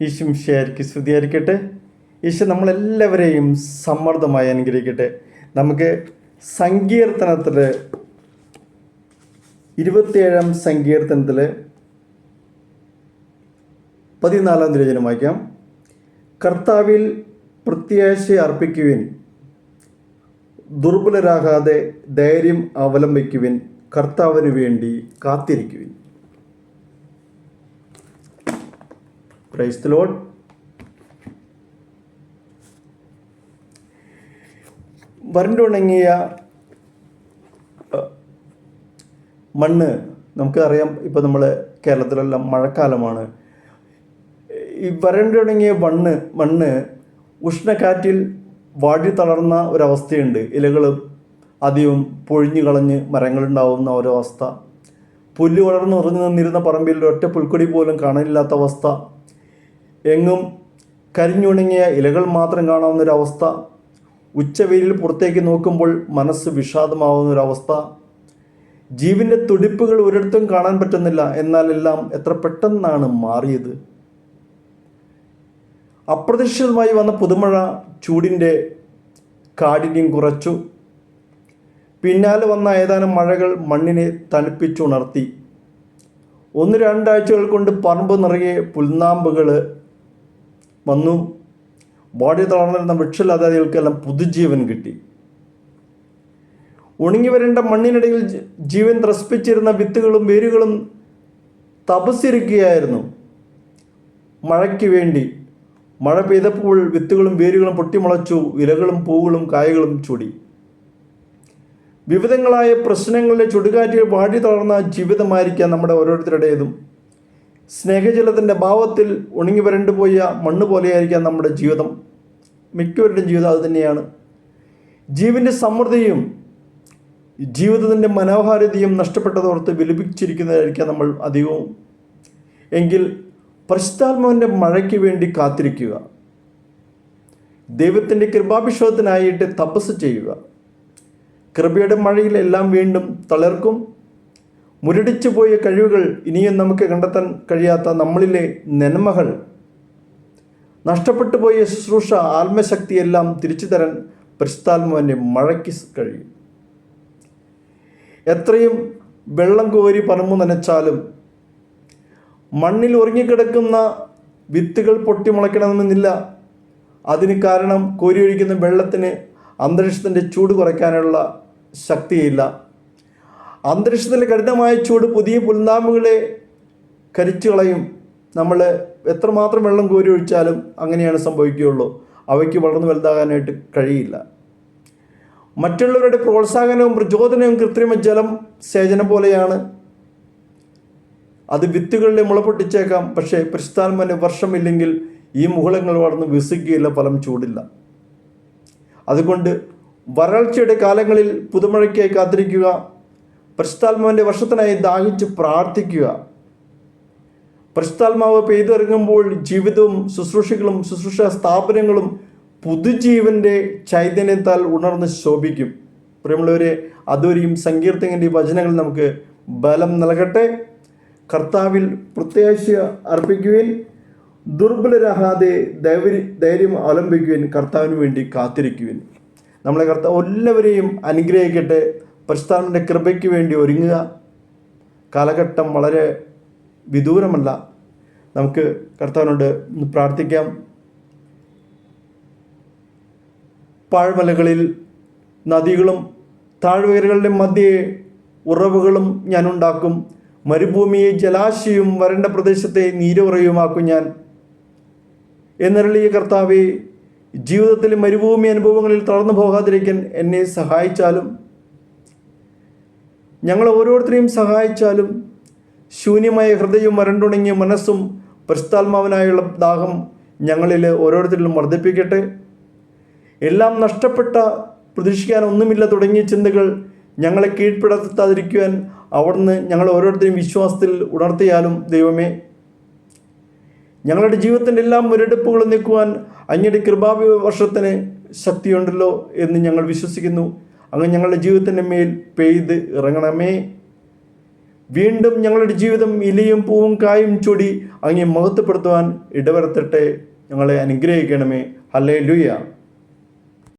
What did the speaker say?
ഈശോ മിശിഹായ്ക്ക് സ്തുതിയായിരിക്കട്ടെ. ഈശോ നമ്മളെല്ലാവരെയും സമ്മർദ്ദമായി അനുഗ്രഹിക്കട്ടെ. നമുക്ക് സങ്കീർത്തനത്തിൽ 27 സങ്കീർത്തനത്തിൽ 14 തിരുവചനം വായിക്കാം. കർത്താവിൽ പ്രത്യാശ അർപ്പിക്കുവിൻ, ദുർബലരാകാതെ ധൈര്യം അവലംബിക്കുവിൻ, കർത്താവിന് വേണ്ടി കാത്തിരിക്കുവിൻ. Praise the Lord. വരണ്ടുണങ്ങിയ മണ്ണ് നമുക്കറിയാം. ഇപ്പോൾ നമ്മൾ കേരളത്തിലെല്ലാം മഴക്കാലമാണ്. ഈ വരണ്ടുണങ്ങിയ മണ്ണ് ഉഷ്ണക്കാറ്റിൽ വാടി തളർന്ന ഒരവസ്ഥയുണ്ട്. ഇലകൾ അധികം പൊഴിഞ്ഞു കളഞ്ഞ് മരങ്ങളുണ്ടാവുന്ന ഒരവസ്ഥ. പുല്ല് വളർന്ന് ഉറഞ്ഞു നിന്നിരുന്ന പറമ്പിൽ ഒറ്റ പുൽക്കൊടി പോലും കാണാനില്ലാത്ത അവസ്ഥ. എങ്ങും കരിഞ്ഞുണങ്ങിയ ഇലകൾ മാത്രം കാണാവുന്നൊരവസ്ഥ. ഉച്ചവെയിലിൽ പുറത്തേക്ക് നോക്കുമ്പോൾ മനസ്സ് വിഷാദമാവുന്നൊരവസ്ഥ. ജീവൻ്റെ തുടിപ്പുകൾ ഒരിടത്തും കാണാൻ പറ്റുന്നില്ല. എന്നാൽ എല്ലാം എത്ര പെട്ടെന്നാണ് മാറിയത്. അപ്രതീക്ഷിതമായി വന്ന പുതുമഴ ചൂടിൻ്റെ കാഠിന്യം കുറച്ചു. പിന്നാലെ വന്ന ഏതാനും മഴകൾ മണ്ണിനെ തണുപ്പിച്ചുണർത്തി. 1-2 ആഴ്ചകൾ കൊണ്ട് പറമ്പ് നിറയെ പുൽനാമ്പുകൾ വന്നു. വാടി തളർന്നിരുന്ന വൃക്ഷലതാദികൾക്കെല്ലാം പുതുജീവൻ കിട്ടി. ഉണങ്ങി വരേണ്ട മണ്ണിനിടയിൽ ജീവൻ ത്രസിപ്പിച്ചിരുന്ന വിത്തുകളും വേരുകളും തപസ്സിരിക്കുകയായിരുന്നു മഴയ്ക്ക് വേണ്ടി. മഴ പെയ്തപ്പോൾ വിത്തുകളും വേരുകളും പൊട്ടിമുളച്ചു. ഇലകളും പൂവുകളും കായകളും ചൂടി. വിവിധങ്ങളായ പ്രശ്നങ്ങളുടെ ചുടുകാറ്റിൽ വാടി തളർന്ന ജീവിതമായിരിക്കാം നമ്മുടെ ഓരോരുത്തരുടേതും. സ്നേഹജലത്തിൻ്റെ ഭാവത്തിൽ ഉണങ്ങി വരണ്ടുപോയ മണ്ണ് പോലെയായിരിക്കാം നമ്മുടെ ജീവിതം. മിക്കവരുടെയും ജീവിതം അത് തന്നെയാണ്. ജീവൻ്റെ സമൃദ്ധിയും ജീവിതത്തിൻ്റെ മനോഹാരിതയും നഷ്ടപ്പെട്ടതോർത്ത് വിലപിച്ചിരിക്കുന്നതായിരിക്കാം നമ്മൾ അധികവും. എങ്കിൽ പരിശുദ്ധാത്മാവിൻ്റെ മഴയ്ക്ക് വേണ്ടി കാത്തിരിക്കുക. ദൈവത്തിൻ്റെ കൃപാഭിഷേകത്തിനായിട്ട് തപസ് ചെയ്യുക. കൃപയുടെ മഴയിൽ എല്ലാം വീണ്ടും തളിർക്കും. മുരടിച്ചു പോയ കഴിവുകൾ, ഇനിയും നമുക്ക് കണ്ടെത്താൻ കഴിയാത്ത നമ്മളിലെ നന്മകൾ, നഷ്ടപ്പെട്ടു പോയ ശുശ്രൂഷ, ആത്മശക്തിയെല്ലാം തിരിച്ചു തരാൻ പരിശുദ്ധാത്മാവിൻ്റെ മഴയ്ക്ക് കഴിയും. എത്രയും വെള്ളം കോരി പറമ്പ് നനച്ചാലും മണ്ണിൽ ഉറങ്ങിക്കിടക്കുന്ന വിത്തുകൾ പൊട്ടിമുളയ്ക്കണമെന്നില്ല. അതിന് കാരണം കോരിയൊഴിക്കുന്ന വെള്ളത്തിന് അന്തരീക്ഷത്തിൻ്റെ ചൂട് കുറയ്ക്കാനുള്ള ശക്തിയില്ല. അന്തരീക്ഷത്തിലെ കഠിനമായ ചൂട് പുതിയ പുൽനാമ്പുകളെ കരിച്ചു കളയും. നമ്മൾ എത്രമാത്രം വെള്ളം കോരി ഒഴിച്ചാലും അങ്ങനെയാണ് സംഭവിക്കുകയുള്ളൂ. അവയ്ക്ക് വളർന്നു വലുതാകാനായിട്ട് കഴിയില്ല. മറ്റുള്ളവരുടെ പ്രോത്സാഹനവും പ്രചോദനവും കൃത്രിമ ജലം സേചനം പോലെയാണ്. അത് വിത്തുകളിലെ മുളപൊട്ടിച്ചേക്കാം. പക്ഷേ പരിശുദ്ധാത്മാവിൻ്റെ വർഷമില്ലെങ്കിൽ ഈ മുകുളങ്ങൾ വളർന്ന് വികസിക്കുകയില്ല, ഫലം ചൂടില്ല. അതുകൊണ്ട് വരൾച്ചയുടെ കാലങ്ങളിൽ പുതുമഴയ്ക്കായി കാത്തിരിക്കുക. പരിശുദ്ധാത്മാവിൻ്റെ വർഷത്തിനായി ദാഹിച്ച് പ്രാർത്ഥിക്കുക. പരിശുദ്ധാത്മാവ് പെയ്തിറങ്ങുമ്പോൾ ജീവിതവും ശുശ്രൂഷകളും ശുശ്രൂഷ സ്ഥാപനങ്ങളും പുതുജീവൻ്റെ ചൈതന്യത്താൽ ഉണർന്ന് ശോഭിക്കും. പ്രിയമുള്ളവരെ, അതുവരെയും സങ്കീർത്തകൻ്റെ വചനങ്ങൾ നമുക്ക് ബലം നൽകട്ടെ. കർത്താവിൽ പ്രത്യാശ അർപ്പിക്കുവിൻ, ദുർബലരാകാതെ ധൈര്യം അവലംബിക്കുവിൻ, കർത്താവിന് വേണ്ടി കാത്തിരിക്കുവിൻ. നമ്മളെ കർത്താവ് എല്ലാവരെയും അനുഗ്രഹിക്കട്ടെ. പരിശുദ്ധാത്മാവിൻ്റെ കൃപയ്ക്ക് വേണ്ടി ഒരുങ്ങുക. കാലഘട്ടം വളരെ വിദൂരമല്ല. നമുക്ക് കർത്താവിനോട് പ്രാർത്ഥിക്കാം. പാഴ്മലകളിൽ നദികളും താഴ്വരകളുടെ മധ്യേ ഉറവുകളും ഞാനുണ്ടാക്കും. മരുഭൂമിയെ ജലാശയവും വരണ്ട പ്രദേശത്തെ നീരുറയുമാക്കും ഞാൻ എന്നരുളിയ കർത്താവേ, ജീവിതത്തിലെ മരുഭൂമി അനുഭവങ്ങളിൽ തളർന്നു പോകാതിരിക്കാൻ എന്നെ സഹായിച്ചാലും ഞങ്ങൾ ഓരോരുത്തരെയും സഹായിച്ചാലും ശൂന്യമായ ഹൃദയവും വരണ്ടുണങ്ങിയ മനസ്സും പരിശുദ്ധാത്മാവിനായുള്ള ദാഹം ഞങ്ങളിൽ ഓരോരുത്തരിലും വർദ്ധിപ്പിക്കട്ടെ. എല്ലാം നഷ്ടപ്പെട്ട, പ്രതീക്ഷിക്കാൻ ഒന്നുമില്ല തുടങ്ങിയ ചിന്തകൾ ഞങ്ങളെ കീഴ്പ്പെടുത്താതിരിക്കുവാൻ അവിടുന്ന് ഞങ്ങൾ ഓരോരുത്തരെയും വിശ്വാസത്തിൽ ഉണർത്തിയാലും ദൈവമേ, ഞങ്ങളുടെ ജീവിതത്തിൻ്റെ എല്ലാ മുരടിപ്പുകളും നീക്കുവാൻ അങ്ങയുടെ കൃപാവർഷത്തിന് ശക്തിയുണ്ടല്ലോ എന്ന് ഞങ്ങൾ വിശ്വസിക്കുന്നു. അങ്ങ് ഞങ്ങളുടെ ജീവിതത്തിൻ്റെ മേൽ പെയ്ത് ഇറങ്ങണമേ. വീണ്ടും ഞങ്ങളുടെ ജീവിതം ഇലയും പൂവും കായും ചൂടി അങ്ങേ മഹത്വപ്പെടുത്തുവാൻ ഇടവരുത്തട്ടെ. ഞങ്ങളെ അനുഗ്രഹിക്കണമേ. ഹല്ലേലൂയ.